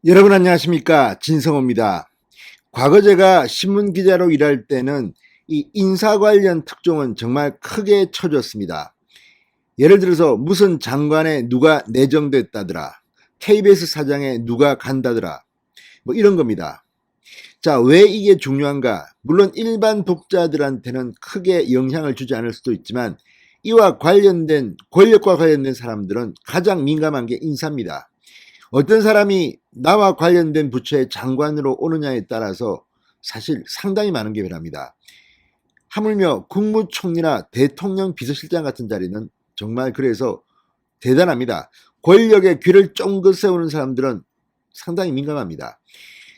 여러분 안녕하십니까, 진성호입니다. 과거 제가 신문기자로 일할 때는 이 인사 관련 특종은 정말 크게 쳐졌습니다. 예를 들어서 무슨 장관에 누가 내정됐다더라, KBS 사장에 누가 간다더라, 뭐 이런 겁니다. 자, 왜 이게 중요한가? 물론 일반 독자들한테는 크게 영향을 주지 않을 수도 있지만 이와 관련된, 권력과 관련된 사람들은 가장 민감한 게 인사입니다. 어떤 사람이 나와 관련된 부처의 장관으로 오느냐에 따라서 사실 상당히 많은 게 변합니다. 하물며 국무총리나 대통령 비서실장 같은 자리는 정말 그래서 대단합니다. 권력의 귀를 쫑긋 세우는 사람들은 상당히 민감합니다.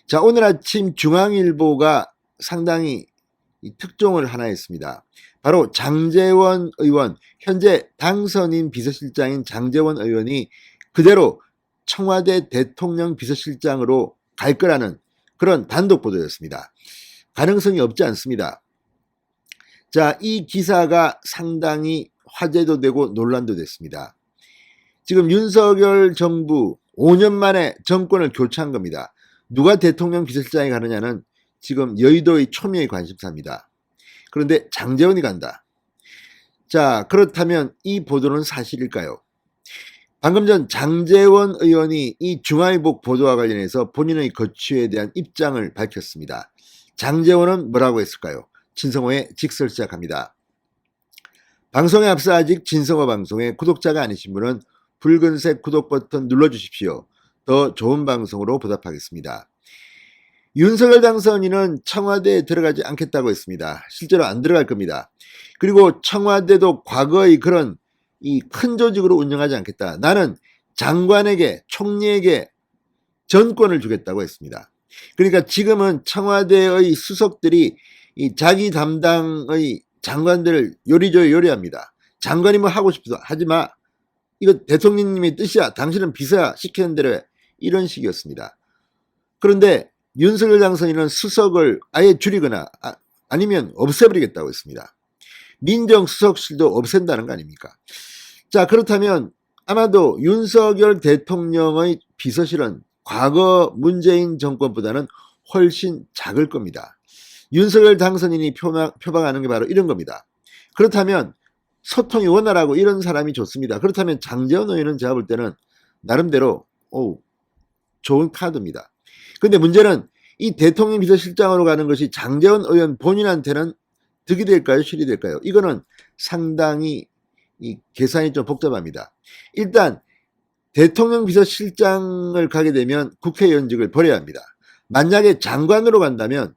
자, 오늘 아침 중앙일보가 상당히 특종을 하나 했습니다. 바로 장제원 의원, 현재 당선인 비서실장인 장제원 의원이 그대로 청와대 대통령 비서실장으로 갈 거라는 그런 단독 보도였습니다. 가능성이 없지 않습니다. 자, 이 기사가 상당히 화제도 되고 논란도 됐습니다. 지금 윤석열 정부 5년 만에 정권을 교체한 겁니다. 누가 대통령 비서실장에 가느냐는 지금 여의도의 초미의 관심사입니다. 그런데 장제원이 간다. 자, 그렇다면 이 보도는 사실일까요? 방금 전 장제원 의원이 이 중앙일보 보도와 관련해서 본인의 거취에 대한 입장을 밝혔습니다. 장제원은 뭐라고 했을까요? 진성호의 직설 시작합니다. 방송에 앞서 아직 진성호 방송의 구독자가 아니신 분은 붉은색 구독 버튼 눌러주십시오. 더 좋은 방송으로 보답하겠습니다. 윤석열 당선인은 청와대에 들어가지 않겠다고 했습니다. 실제로 안 들어갈 겁니다. 그리고 청와대도 과거의 그런 이 큰 조직으로 운영하지 않겠다. 나는 장관에게, 총리에게 전권을 주겠다고 했습니다. 그러니까 지금은 청와대의 수석들이 이 자기 담당의 장관들을 요리조리 요리합니다. 장관이 뭐 하고 싶어도 하지 마. 이거 대통령님의 뜻이야. 당신은 비서야. 시키는 대로 해. 이런 식이었습니다. 그런데 윤석열 당선인은 수석을 아예 줄이거나 아니면 없애버리겠다고 했습니다. 민정수석실도 없앤다는 거 아닙니까? 자, 그렇다면 아마도 윤석열 대통령의 비서실은 과거 문재인 정권보다는 훨씬 작을 겁니다. 윤석열 당선인이 표방하는 게 바로 이런 겁니다. 그렇다면 소통이 원활하고 이런 사람이 좋습니다. 그렇다면 장제원 의원은 제가 볼 때는 나름대로 좋은 카드입니다. 근데 문제는 이 대통령 비서실장으로 가는 것이 장제원 의원 본인한테는 득이 될까요? 실이 될까요? 이거는 상당히 이 계산이 좀 복잡합니다. 일단 대통령 비서실장을 가게 되면 국회의원직을 버려야 합니다. 만약에 장관으로 간다면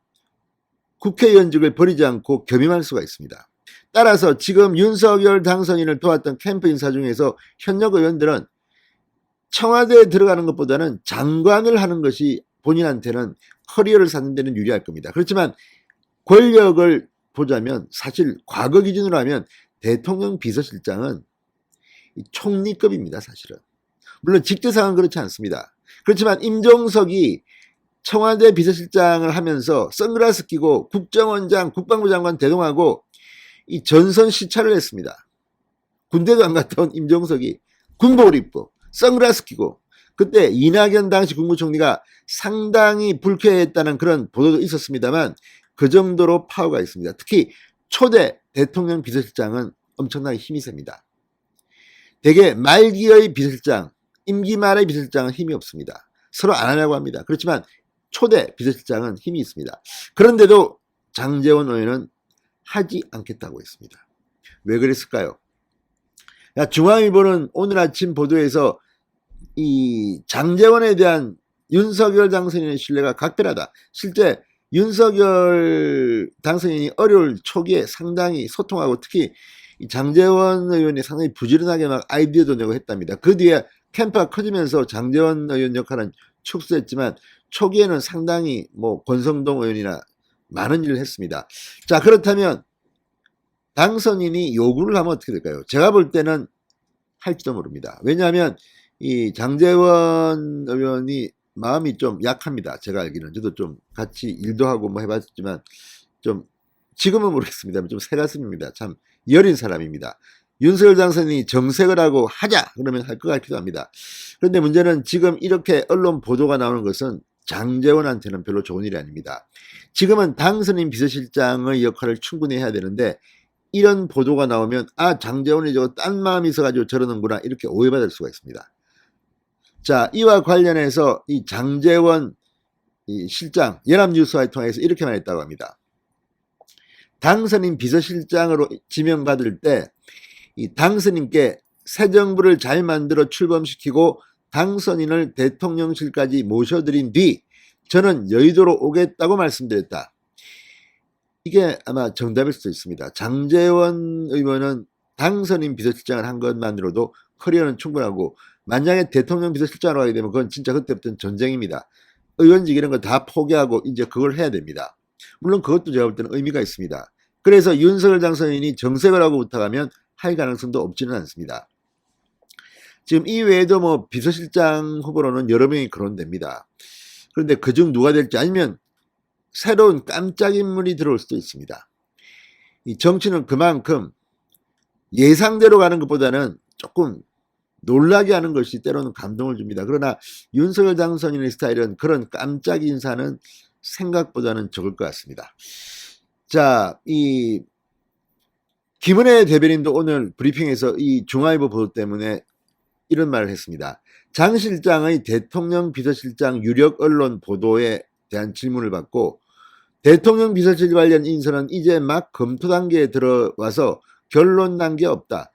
국회의원직을 버리지 않고 겸임할 수가 있습니다. 따라서 지금 윤석열 당선인을 도왔던 캠프 인사 중에서 현역 의원들은 청와대에 들어가는 것보다는 장관을 하는 것이 본인한테는 커리어를 쌓는 데는 유리할 겁니다. 그렇지만 권력을 보자면 사실 과거 기준으로 하면 대통령 비서실장은 총리급입니다. 사실은. 물론 직제상은 그렇지 않습니다. 그렇지만 임종석이 청와대 비서실장을 하면서 선글라스 끼고 국정원장, 국방부 장관 대동하고 이 전선 시찰을 했습니다. 군대도 안 갔다 온 임종석이 군복을 입고 선글라스 끼고, 그때 이낙연 당시 국무총리가 상당히 불쾌했다는 그런 보도도 있었습니다만 그 정도로 파워가 있습니다. 특히 초대 대통령 비서실장은 엄청나게 힘이 셉니다. 대개 말기의 비서실장, 임기 말의 비서실장은 힘이 없습니다. 서로 안 하려고 합니다. 그렇지만 초대 비서실장은 힘이 있습니다. 그런데도 장제원 의원은 하지 않겠다고 했습니다. 왜 그랬을까요? 중앙일보는 오늘 아침 보도에서 이 장제원에 대한 윤석열 당선인의 신뢰가 각별하다. 실제 윤석열 당선인이 어려울 초기에 상당히 소통하고 특히 장제원 의원이 상당히 부지런하게 막 아이디어도 내고 했답니다. 그 뒤에 캠프가 커지면서 장제원 의원 역할은 축소했지만 초기에는 상당히 뭐 권성동 의원이나 많은 일을 했습니다. 자, 그렇다면 당선인이 요구를 하면 어떻게 될까요? 제가 볼 때는 할지도 모릅니다. 왜냐하면 이 장제원 의원이 마음이 좀 약합니다. 제가 알기는. 저도 좀 같이 일도 하고 뭐 해봤지만 좀 지금은 모르겠습니다. 좀 새가슴입니다. 참 여린 사람입니다. 윤석열 당선인이 정색을 하고 하자 그러면 할 것 같기도 합니다. 그런데 문제는 지금 이렇게 언론 보도가 나오는 것은 장제원한테는 별로 좋은 일이 아닙니다. 지금은 당선인 비서실장의 역할을 충분히 해야 되는데 이런 보도가 나오면 아 장제원이 저거 딴 마음이 있어가지고 저러는구나 이렇게 오해받을 수가 있습니다. 자, 이와 관련해서 이 장제원 이 실장 연합뉴스와를 통해서 이렇게 말했다고 합니다. 당선인 비서실장으로 지명받을 때 이 당선인께 새 정부를 잘 만들어 출범시키고 당선인을 대통령실까지 모셔드린 뒤 저는 여의도로 오겠다고 말씀드렸다. 이게 아마 정답일 수도 있습니다. 장제원 의원은 당선인 비서실장을 한 것만으로도 커리어는 충분하고 만약에 대통령 비서실장으로 하게 되면 그건 진짜 그때부터는 전쟁입니다. 의원직 이런 거 다 포기하고 이제 그걸 해야 됩니다. 물론 그것도 제가 볼 때는 의미가 있습니다. 그래서 윤석열 당선인이 정색을 하고 부탁하면 할 가능성도 없지는 않습니다. 지금 이 외에도 뭐 비서실장 후보로는 여러 명이 거론됩니다. 그런데 그중 누가 될지 아니면 새로운 깜짝 인물이 들어올 수도 있습니다. 이 정치는 그만큼 예상대로 가는 것보다는 조금 놀라게 하는 것이 때로는 감동을 줍니다. 그러나 윤석열 당선인의 스타일은 그런 깜짝 인사는 생각보다는 적을 것 같습니다. 자, 이 김은혜 대변인도 오늘 브리핑에서 이 중앙일보 보도 때문에 이런 말을 했습니다. 장 실장의 대통령 비서실장 유력 언론 보도에 대한 질문을 받고 대통령 비서실 관련 인선은 이제 막 검토 단계에 들어와서 결론 난 게 없다.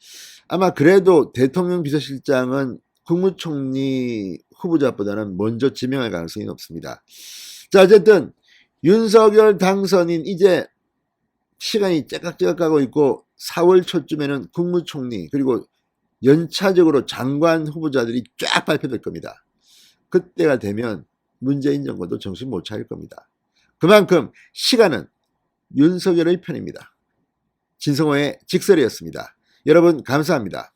아마 그래도 대통령 비서실장은 국무총리 후보자보다는 먼저 지명할 가능성이 높습니다. 자, 어쨌든 윤석열 당선인 이제 시간이 째깍째깍 가고 있고 4월 초쯤에는 국무총리 그리고 연차적으로 장관 후보자들이 쫙 발표될 겁니다. 그때가 되면 문재인 정권도 정신 못 차릴 겁니다. 그만큼 시간은 윤석열의 편입니다. 진성호의 직설이었습니다. 여러분 감사합니다.